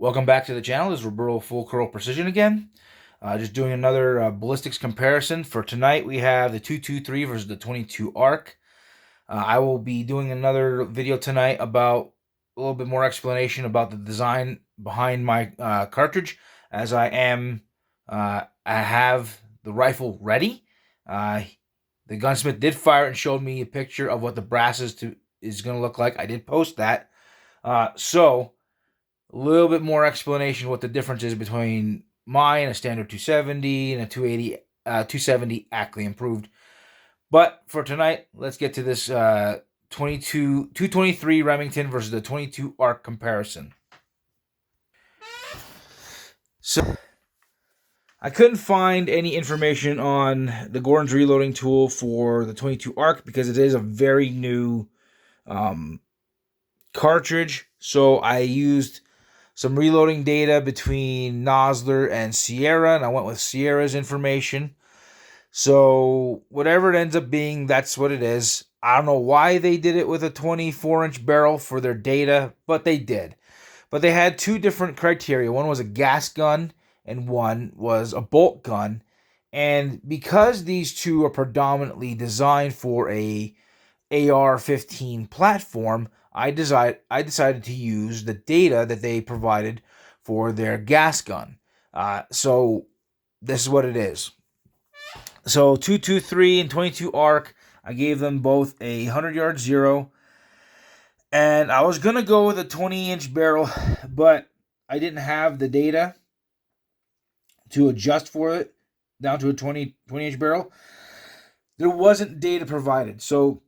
Welcome back to the channel. This is Roberto Full Curl Precision again. Just doing another ballistics comparison. For tonight, we have the 223 versus the 22 ARC. I will be doing another video tonight about a little bit more explanation about the design behind my cartridge, as I have the rifle ready. The gunsmith did fire it and showed me a picture of what the brass is going to look like. I did post that. So a little bit more explanation what the difference is between mine, a standard 270, and a 270 Ackley improved. But for tonight, let's get to this 223 Remington versus the 22 ARC comparison. So I couldn't find any information on the Gordon's reloading tool for the 22 ARC because it is a very new cartridge. So I used some reloading data between Nosler and Sierra, and I went with Sierra's information. So whatever it ends up being, that's what it is. I don't know why they did it with a 24-inch barrel for their data, but they did. But they had two different criteria. One was a gas gun, and one was a bolt gun. And because these two are predominantly designed for a AR-15 platform, I decided to use the data that they provided for their gas gun. So this is what it is. So 223 and 22 ARC, I gave them both a 100-yard zero. And I was going to go with a 20-inch barrel, but I didn't have the data to adjust for it down to a 20-inch barrel. There wasn't data provided. So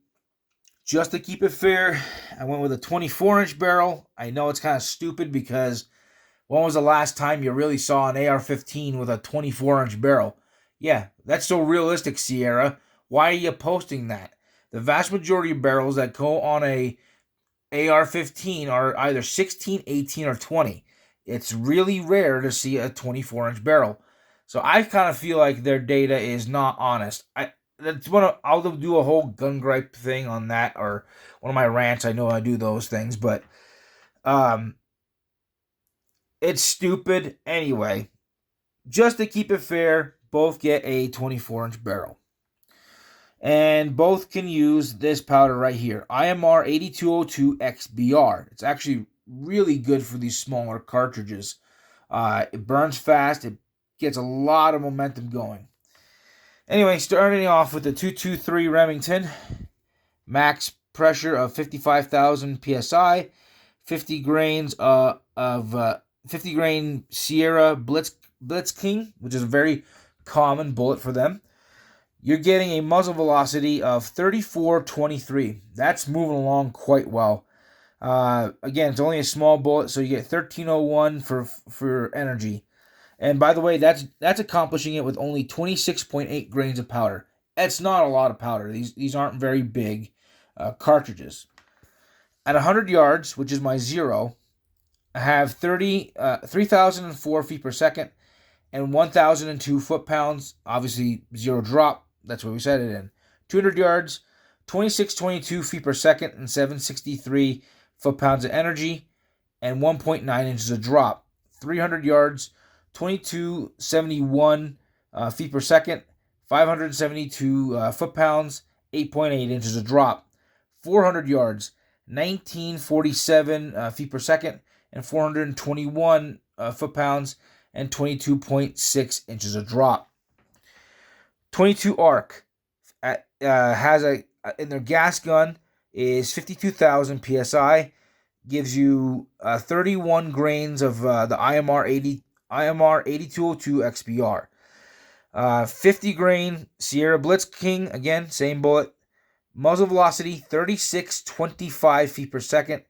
just to keep it fair, I went with a 24-inch barrel. I know it's kind of stupid because when was the last time you really saw an AR-15 with a 24-inch barrel? Yeah, that's so realistic, Sierra. Why are you posting that? The vast majority of barrels that go on a AR-15 are either 16, 18, or 20. It's really rare to see a 24-inch barrel. So I kind of feel like their data is not honest. I'll do a whole gun gripe thing on that, or one of my rants. I know I do those things, but it's stupid anyway. Just to keep it fair, both get a 24-inch barrel. And both can use this powder right here, IMR 8202 XBR. It's actually really good for these smaller cartridges. It burns fast. It gets a lot of momentum going. Anyway, starting off with the 223 Remington, max pressure of 55,000 psi, 50 grains of 50 grain Sierra Blitz King, which is a very common bullet for them. You're getting a muzzle velocity of 34.23. That's moving along quite well. Again, it's only a small bullet, so you get 1301 for energy. And by the way, that's accomplishing it with only 26.8 grains of powder. That's not a lot of powder. These aren't very big cartridges. At 100 yards, which is my zero, I have 3,004 feet per second and 1,002 foot-pounds. Obviously, zero drop. That's what we set it in. 200 yards, 2622 feet per second and 763 foot-pounds of energy and 1.9 inches of drop. 300 yards, 2271 feet per second, 572 foot-pounds, 8.8 inches of drop. 400 yards, 1947 feet per second, and 421 foot-pounds, and 22.6 inches of drop. 22 ARC has in their gas gun is 52,000 psi, gives you 31 grains of the IMR 8202 XBR. 50 grain Sierra Blitz King, again, same bullet. Muzzle velocity 36.25 feet per second,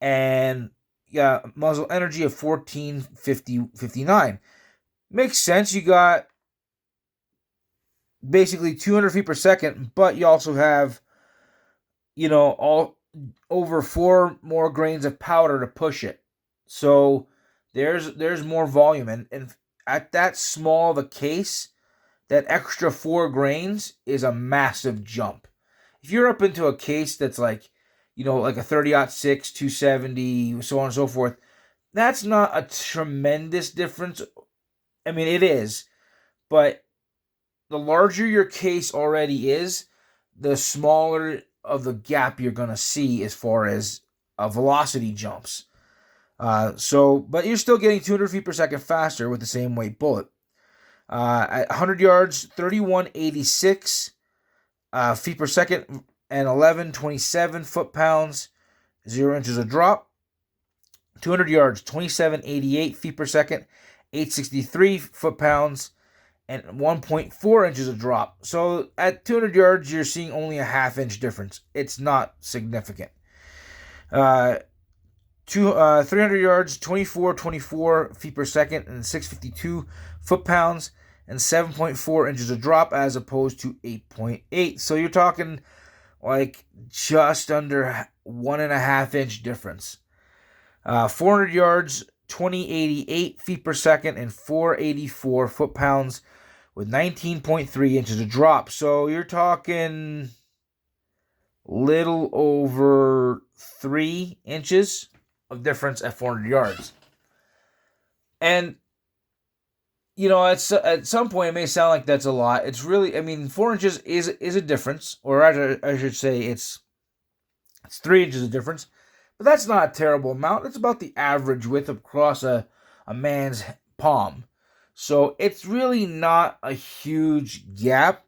and muzzle energy of 14.59. Makes sense. You got basically 200 feet per second, but you also have, all over 4 more grains of powder to push it. So there's more volume, and at that small of a case, that extra 4 grains is a massive jump. If you're up into a case that's like, like a 30-06, 270, so on and so forth, that's not a tremendous difference. I mean, it is, but the larger your case already is, the smaller of the gap you're going to see as far as velocity jumps. But you're still getting 200 feet per second faster with the same weight bullet. At 100 yards, 3186 feet per second and 1127 foot-pounds, 0 inches of drop. 200 yards, 2788 feet per second, 863 foot-pounds, and 1.4 inches of drop. So at 200 yards, you're seeing only a half-inch difference. It's not significant. 300 yards, 2424 feet per second, and 652 foot-pounds, and 7.4 inches of drop as opposed to 8.8. So you're talking like just under 1.5 inch difference. 400 yards, 2088 feet per second, and 484 foot-pounds with 19.3 inches of drop. So you're talking little over 3 inches of difference at 400 yards. And, at some point it may sound like that's a lot. It's really, 4 inches is a difference, or I should say it's 3 inches of difference. But that's not a terrible amount. It's about the average width across a man's palm. So it's really not a huge gap.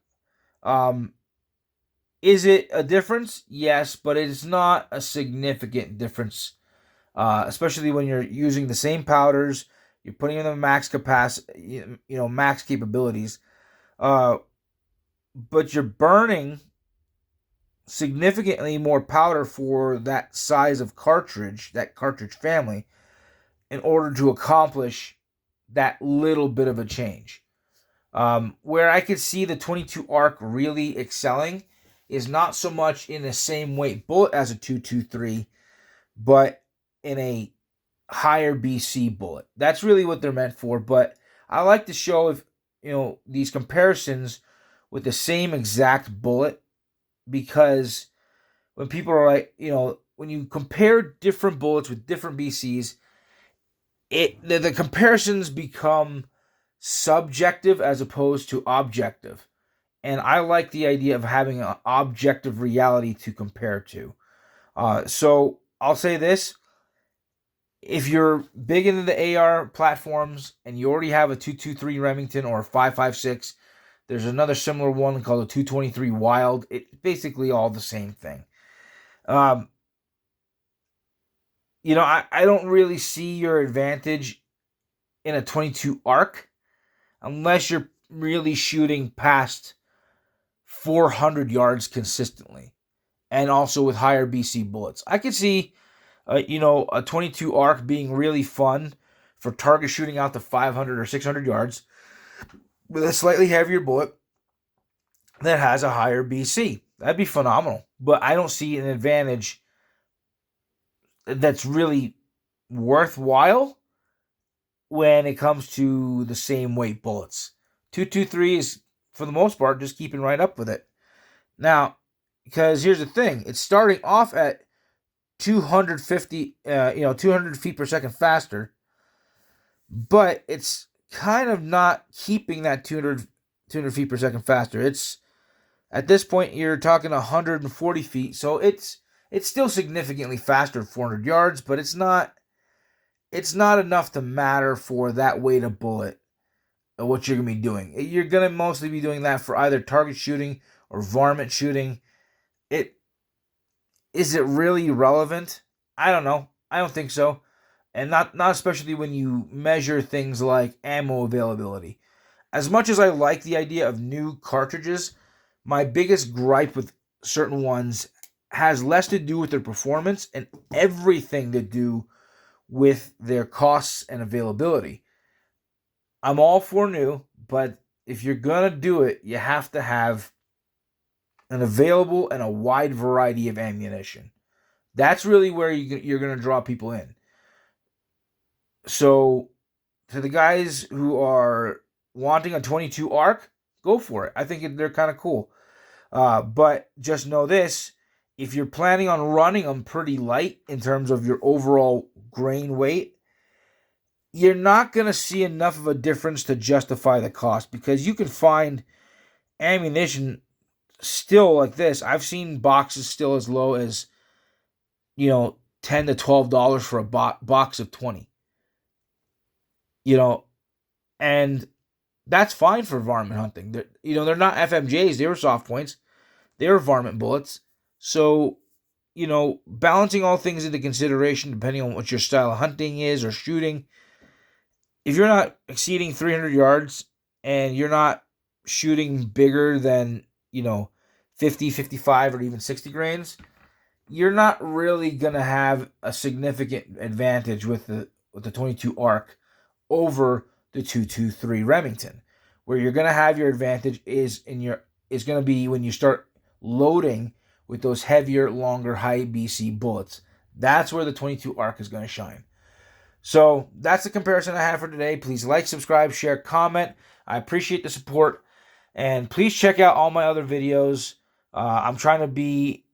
Is it a difference? Yes, but it's not a significant difference. Especially when you're using the same powders, you're putting in the max capacity, max capabilities. But you're burning significantly more powder for that size of cartridge, that cartridge family, in order to accomplish that little bit of a change. Where I could see the 22 ARC really excelling is not so much in the same weight bullet as a 223, but in a higher BC bullet. That's really what they're meant for. But I like to show if these comparisons with the same exact bullet, because when people are like, when you compare different bullets with different BCs, the comparisons become subjective as opposed to objective. And I like the idea of having an objective reality to compare to. So I'll say this. If you're big into the AR platforms and you already have a 223 Remington or a 5.56, there's another similar one called a 223 Wild. It's basically all the same thing. I don't really see your advantage in a 22 ARC unless you're really shooting past 400 yards consistently and also with higher BC bullets. I could see a 22 ARC being really fun for target shooting out to 500 or 600 yards with a slightly heavier bullet that has a higher BC. That'd be phenomenal. But I don't see an advantage that's really worthwhile when it comes to the same weight bullets. 223 is, for the most part, just keeping right up with it. Now, because here's the thing. It's starting off at 200 feet per second faster, but it's kind of not keeping that 200 feet per second faster. It's, at this point, you're talking 140 feet, so it's still significantly faster at 400 yards, but it's not enough to matter for that weight of bullet of what you're going to be doing. You're going to mostly be doing that for either target shooting or varmint shooting. Is it really relevant? I don't know. I don't think so. And not especially when you measure things like ammo availability. As much as I like the idea of new cartridges, my biggest gripe with certain ones has less to do with their performance and everything to do with their costs and availability. I'm all for new, but if you're going to do it, you have to have an available and a wide variety of ammunition. That's really where you're going to draw people in. So, to the guys who are wanting a 22 ARC, go for it. I think they're kind of cool. But just know this. If you're planning on running them pretty light in terms of your overall grain weight, you're not going to see enough of a difference to justify the cost, because you can find ammunition still like this. I've seen boxes still as low as, $10 to $12 for a box of 20. You know, and that's fine for varmint hunting. They're not FMJs, they were soft points. They were varmint bullets. So, balancing all things into consideration depending on what your style of hunting is or shooting. If you're not exceeding 300 yards and you're not shooting bigger than, 50, 55, or even 60 grains, you're not really going to have a significant advantage with the 22 ARC over the 223 Remington. Where you're going to have your advantage is going to be when you start loading with those heavier, longer, high BC bullets. That's where the 22 ARC is going to shine. So that's the comparison I have for today. Please like, subscribe, share, comment. I appreciate the support. And please check out all my other videos. I'm trying to be,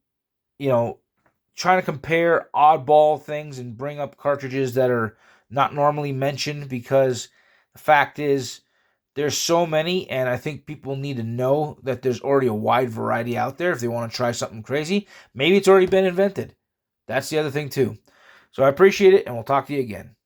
trying to compare oddball things and bring up cartridges that are not normally mentioned, because the fact is there's so many, and I think people need to know that there's already a wide variety out there if they want to try something crazy. Maybe it's already been invented. That's the other thing too. So I appreciate it, and we'll talk to you again.